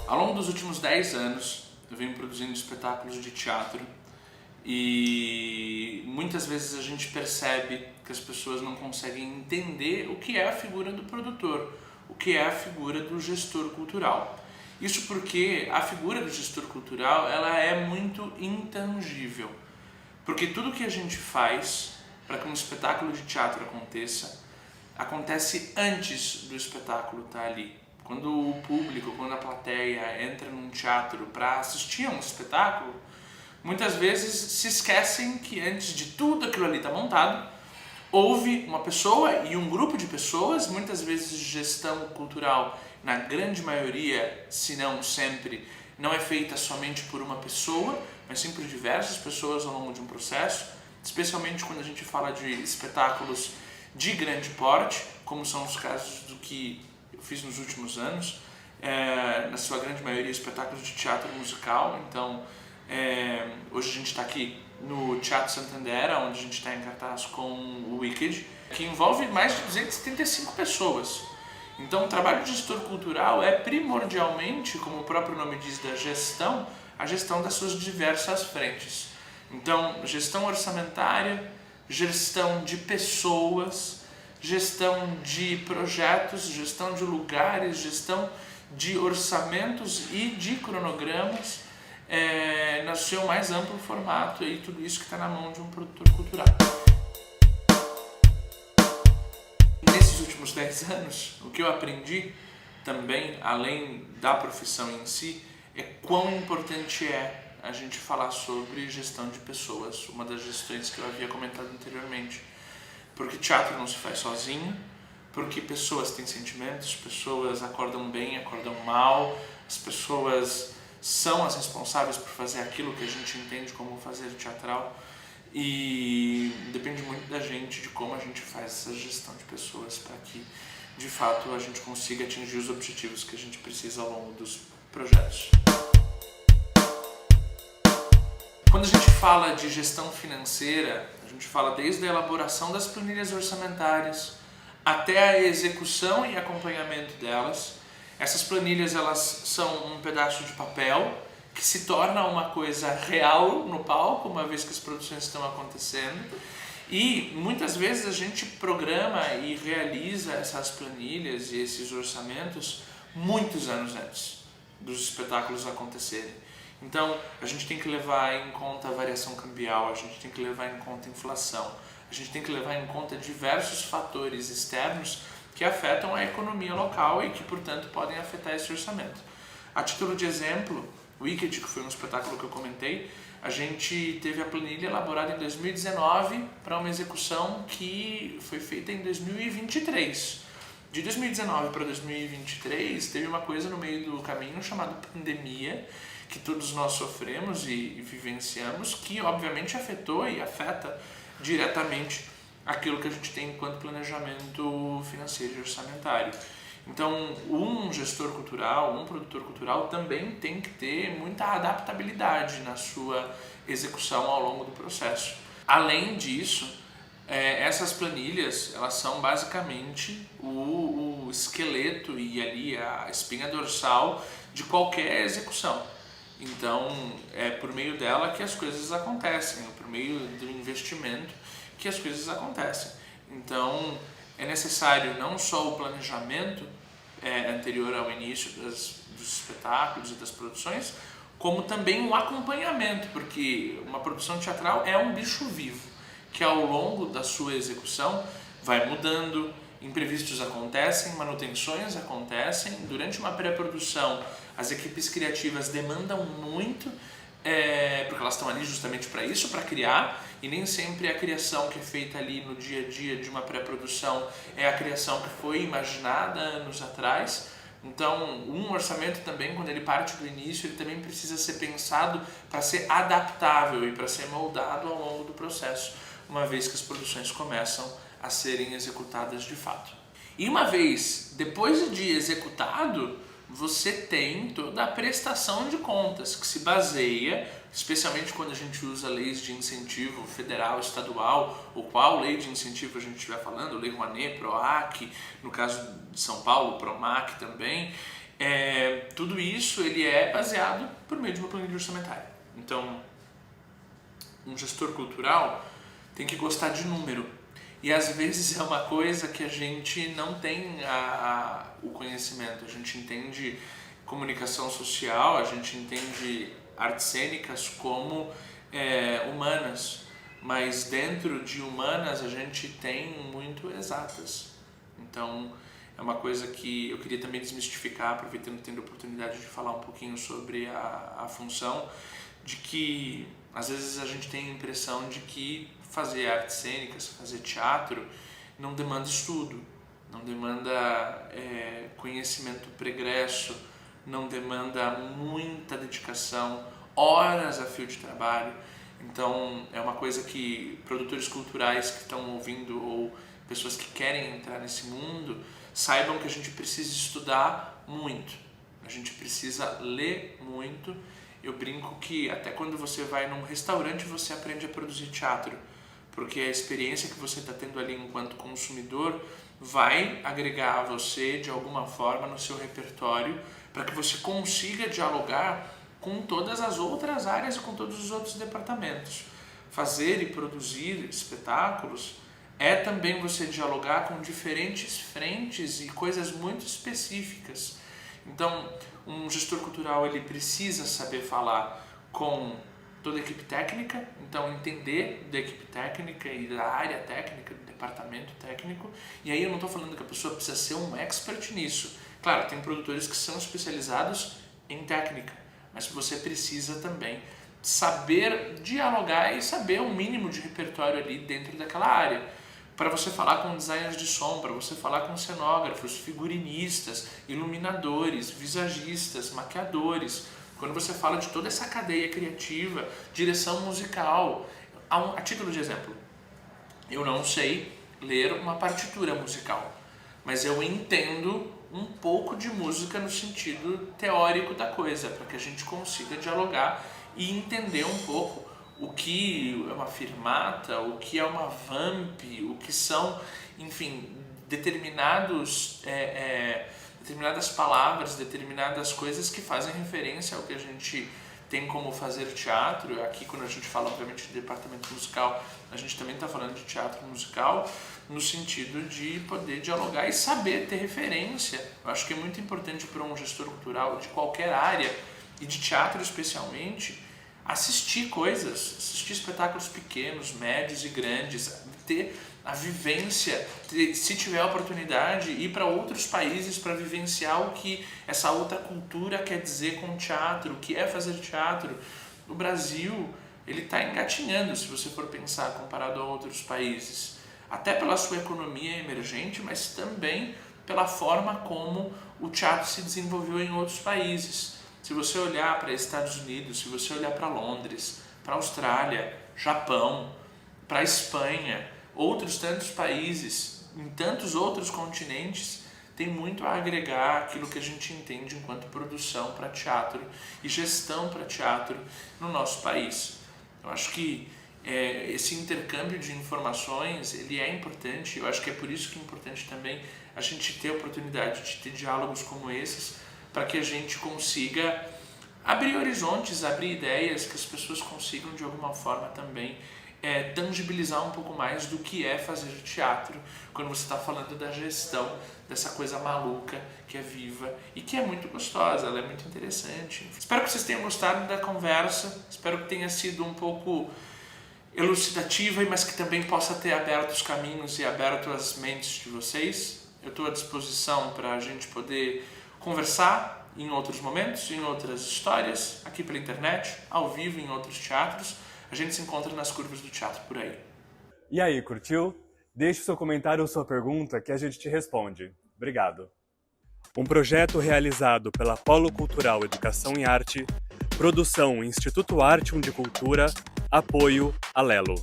Ao longo dos últimos 10 anos, eu venho produzindo espetáculos de teatro e muitas vezes a gente percebe que as pessoas não conseguem entender o que é a figura do produtor, o que é a figura do gestor cultural. Isso porque a figura do gestor cultural ela é muito intangível, porque tudo que a gente faz para que um espetáculo de teatro aconteça, acontece antes do espetáculo estar ali. Quando o público, quando a plateia entra num teatro para assistir a um espetáculo, muitas vezes se esquecem que antes de tudo aquilo ali estar montado, houve uma pessoa e um grupo de pessoas, muitas vezes gestão cultural, na grande maioria, se não sempre, não é feita somente por uma pessoa, mas sim por diversas pessoas ao longo de um processo, especialmente quando a gente fala de espetáculos de grande porte, como são os casos do que eu fiz nos últimos anos, na sua grande maioria espetáculos de teatro musical. Então, hoje a gente está aqui no Teatro Santander, onde a gente está em cartaz com o Wicked, que envolve mais de 275 pessoas. Então, o trabalho de gestor cultural é primordialmente, como o próprio nome diz, da gestão, a gestão das suas diversas frentes. Então, gestão orçamentária, gestão de pessoas, gestão de projetos, gestão de lugares, gestão de orçamentos e de cronogramas, no seu mais amplo formato, e tudo isso que está na mão de um produtor cultural. Nesses últimos 10 anos, o que eu aprendi também, além da profissão em si, é quão importante é a gente falar sobre gestão de pessoas, uma das gestões que eu havia comentado anteriormente. Porque teatro não se faz sozinho, porque pessoas têm sentimentos, pessoas acordam bem, acordam mal, as pessoas são as responsáveis por fazer aquilo que a gente entende como fazer teatral, e depende muito da gente, de como a gente faz essa gestão de pessoas para que, de fato, a gente consiga atingir os objetivos que a gente precisa ao longo dos projetos. Quando a gente fala de gestão financeira, a gente fala desde a elaboração das planilhas orçamentárias até a execução e acompanhamento delas. Essas planilhas elas são um pedaço de papel que se torna uma coisa real no palco, uma vez que as produções estão acontecendo. E muitas vezes a gente programa e realiza essas planilhas e esses orçamentos muitos anos antes dos espetáculos acontecerem. Então, a gente tem que levar em conta a variação cambial, a gente tem que levar em conta a inflação, a gente tem que levar em conta diversos fatores externos que afetam a economia local e que, portanto, podem afetar esse orçamento. A título de exemplo, Wicked, que foi um espetáculo que eu comentei, a gente teve a planilha elaborada em 2019 para uma execução que foi feita em 2023. De 2019 para 2023, teve uma coisa no meio do caminho chamada pandemia, que todos nós sofremos e vivenciamos, que obviamente afetou e afeta diretamente aquilo que a gente tem enquanto planejamento financeiro e orçamentário. Então, um gestor cultural, um produtor cultural também tem que ter muita adaptabilidade na sua execução ao longo do processo. Além disso, essas planilhas elas são basicamente o esqueleto e ali a espinha dorsal de qualquer execução. Então, é por meio dela que as coisas acontecem, é por meio do investimento que as coisas acontecem. Então, é necessário não só o planejamento anterior ao início dos espetáculos e das produções, como também o acompanhamento, porque uma produção teatral é um bicho vivo, que ao longo da sua execução vai mudando, imprevistos acontecem, manutenções acontecem. Durante uma pré-produção, as equipes criativas demandam muito, porque elas estão ali justamente para isso, para criar, e nem sempre a criação que é feita ali no dia a dia de uma pré-produção é a criação que foi imaginada anos atrás. Então, um orçamento também, quando ele parte do início, ele também precisa ser pensado para ser adaptável e para ser moldado ao longo do processo, uma vez que as produções começam a serem executadas de fato. E uma vez depois de executado, você tem toda a prestação de contas que se baseia, especialmente quando a gente usa leis de incentivo federal, estadual, ou qual lei de incentivo a gente estiver falando, Lei Rouanet, PROAC, no caso de São Paulo, PROMAC também, Tudo isso ele é baseado por meio de uma planilha orçamentária. Então, um gestor cultural tem que gostar de número. E às vezes é uma coisa que a gente não tem o conhecimento. A gente entende comunicação social, a gente entende artes cênicas como humanas, mas dentro de humanas a gente tem muito exatas. Então é uma coisa que eu queria também desmistificar, aproveitando tendo a oportunidade de falar um pouquinho sobre a função, de que às vezes a gente tem a impressão de que fazer artes cênicas, fazer teatro, não demanda estudo, não demanda conhecimento pregresso, não demanda muita dedicação, horas a fio de trabalho. Então é uma coisa que produtores culturais que estão ouvindo ou pessoas que querem entrar nesse mundo saibam que a gente precisa estudar muito, a gente precisa ler muito. Eu brinco que até quando você vai num restaurante você aprende a produzir teatro, porque a experiência que você está tendo ali enquanto consumidor vai agregar a você de alguma forma no seu repertório para que você consiga dialogar com todas as outras áreas e com todos os outros departamentos. Fazer e produzir espetáculos é também você dialogar com diferentes frentes e coisas muito específicas. Então, um gestor cultural ele precisa saber falar com toda a equipe técnica, então entender da equipe técnica e da área técnica, do departamento técnico. E aí eu não estou falando que a pessoa precisa ser um expert nisso. Claro, tem produtores que são especializados em técnica, mas você precisa também saber dialogar e saber o mínimo de repertório ali dentro daquela área. Para você falar com designers de som, para você falar com cenógrafos, figurinistas, iluminadores, visagistas, maquiadores. Quando você fala de toda essa cadeia criativa, direção musical, a título de exemplo, eu não sei ler uma partitura musical, mas eu entendo um pouco de música no sentido teórico da coisa, para que a gente consiga dialogar e entender um pouco o que é uma firmata, o que é uma vamp, o que são, enfim, determinadas palavras, determinadas coisas que fazem referência ao que a gente tem como fazer teatro. Aqui, quando a gente fala, obviamente, de departamento musical, a gente também está falando de teatro musical, no sentido de poder dialogar e saber ter referência. Eu acho que é muito importante para um gestor cultural de qualquer área, e de teatro especialmente, assistir assistir espetáculos pequenos, médios e grandes, ter a vivência, se tiver a oportunidade, ir para outros países para vivenciar o que essa outra cultura quer dizer com teatro, o que é fazer teatro. O Brasil, ele está engatinhando, se você for pensar, comparado a outros países, até pela sua economia emergente, mas também pela forma como o teatro se desenvolveu em outros países. Se você olhar para Estados Unidos, se você olhar para Londres, para Austrália, Japão, para Espanha, outros tantos países, em tantos outros continentes, tem muito a agregar aquilo que a gente entende enquanto produção para teatro e gestão para teatro no nosso país. Eu acho que esse intercâmbio de informações ele é importante. Eu acho que é por isso que é importante também a gente ter a oportunidade de ter diálogos como esses, para que a gente consiga abrir horizontes, abrir ideias, que as pessoas consigam de alguma forma também tangibilizar um pouco mais do que é fazer teatro, quando você está falando da gestão dessa coisa maluca que é viva e que é muito gostosa, ela é muito interessante. Espero que vocês tenham gostado da conversa, espero que tenha sido um pouco elucidativa, mas que também possa ter aberto os caminhos e aberto as mentes de vocês. Eu estou à disposição para a gente poder conversar em outros momentos, em outras histórias, aqui pela internet, ao vivo em outros teatros. A gente se encontra nas curvas do teatro por aí. E aí, curtiu? Deixe seu comentário ou sua pergunta que a gente te responde. Obrigado. Um projeto realizado pela Polo Cultural Educação e Arte, produção Instituto Artium de Cultura, apoio Alelo.